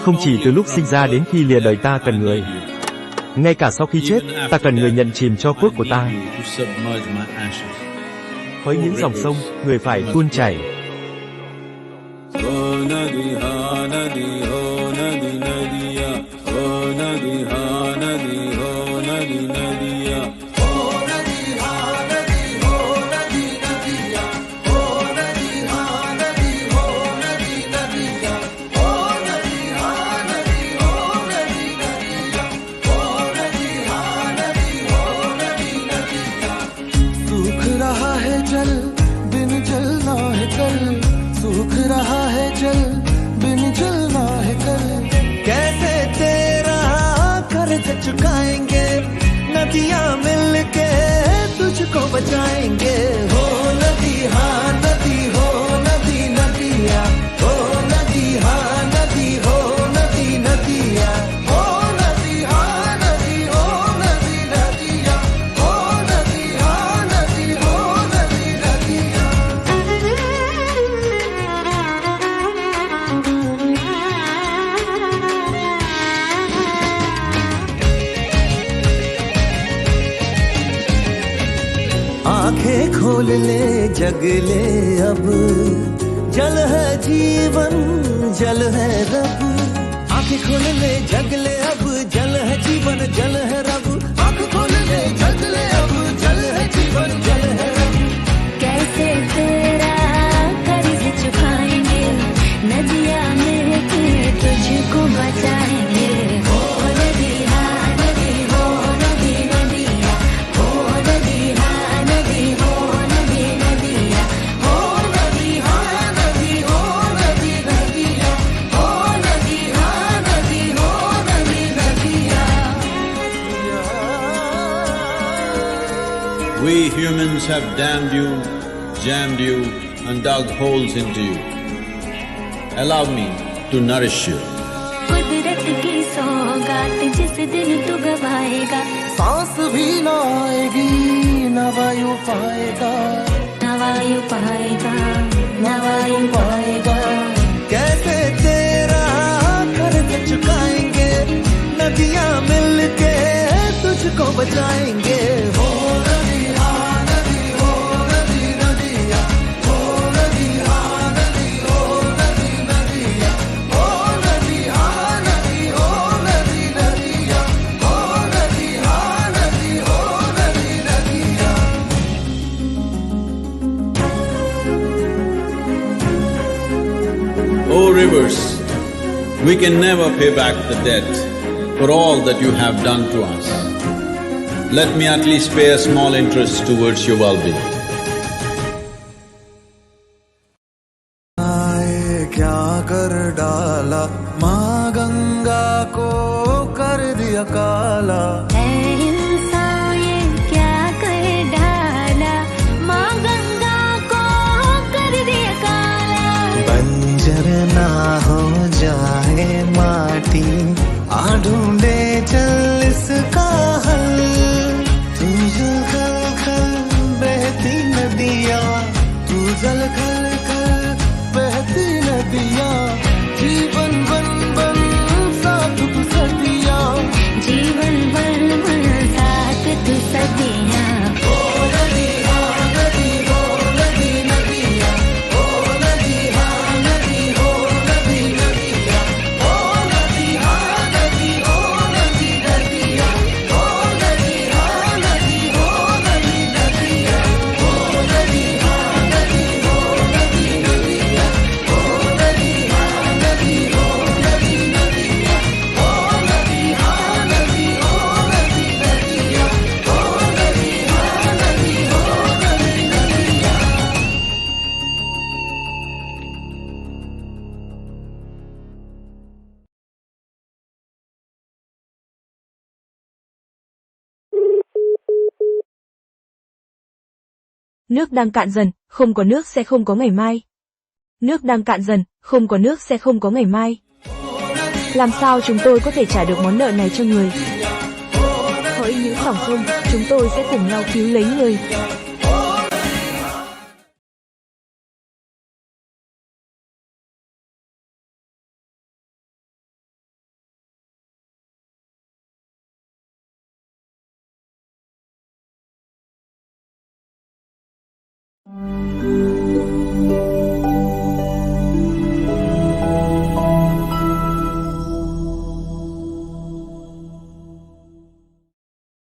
Không chỉ từ lúc sinh ra đến khi lìa đời ta cần người. Ngay cả sau khi chết, ta cần người nhận chìm tro quốc của ta. Với những dòng sông, người phải tuôn chảy. सूख रहा है जल बिन जलना है कल। कैसे तेरा कर्ज चुकाएंगे, नदियां मिलके तुझको बचाएंगे। हो नदी हाँ नदी, हो नदी नदिया, हो नदी हाँ नदी, हो नदी नदिया, हो नदी हाँ नदी, हो नदी नदिया, हो नदी हाँ नदी, हो नदी नदिया। आंखें खोल ले जग ले अब, जल है जीवन जल है रब। आंखें खोल ले जग ले अब, जल है जीवन जल है रब। आंखें खोल ले जग ले अब, जल है जीवन जल है रब। कैसे तेरा कर्ज चुकाएंगे, नदियां मिलके तुझको बचाएंगे। हो नदी हाँ नदी, हो नदी नदिया, हो नदी हाँ नदी, हो नदी नदिया, हो नदी हाँ नदी, हो नदी नदिया, हो नदी हाँ नदी, हो नदी नदिया। We humans have damned you, jammed you, and dug holes into you. Allow me to nourish you. कुदरत की सौगात जिस दिन तू गवाएगा, सांस भी ना आएगी ना वायु पाएगा, ना वायु पाएगा, ना वायु पाएगा। कैसे तेरा कर्ज चुकाएंगे, नदियां मिलके तुझको बचाएंगे। हो नदी हाँ नदी, हो नदी नदिया, हो नदी हाँ नदी, हो नदी नदिया, हो नदी हाँ नदी, हो नदी नदिया, हो नदी हाँ नदी, हो नदी नदिया। O rivers, we can never pay back the debt for all that you have done to us. Let me at least pay a small interest towards your well-being. आए क्या कर डाला, माँ गंगा को कर दिया काला। ऐ इंसान ये क्या कर डाला, माँ गंगा को कर दिया काला। बंजर ना हो जाए माटी, आ ढूंढे चल इसका हल। तू जल खल खल बहती नदिया, तू जल खल खल बहती नदिया। जीवन बन बन साथ तू सदिया, जीवन भर भर साथ तू सदियाँ। हो नदी हाँ नदी, हो नदी नदिया, हो नदी हाँ नदी, हो नदी नदिया, हो नदी हाँ नदी, हो नदी नदिया, हो नदी हाँ नदी, हो नदी नदिया, हो नदी हाँ नदी, हो नदी नदिया, हो नदी हाँ नदी, हो नदी नदिया, हो नदी हाँ नदी, हो नदी नदिया, हो नदी हाँ नदी, हो नदी नदिया। Nước đang cạn dần, không có nước sẽ không có ngày mai. Nước đang cạn dần, không có nước sẽ không có ngày mai. Làm sao chúng tôi có thể trả được món nợ này cho người? Hỡi những dòng sông, chúng tôi sẽ cùng nhau cứu lấy người. Thank you.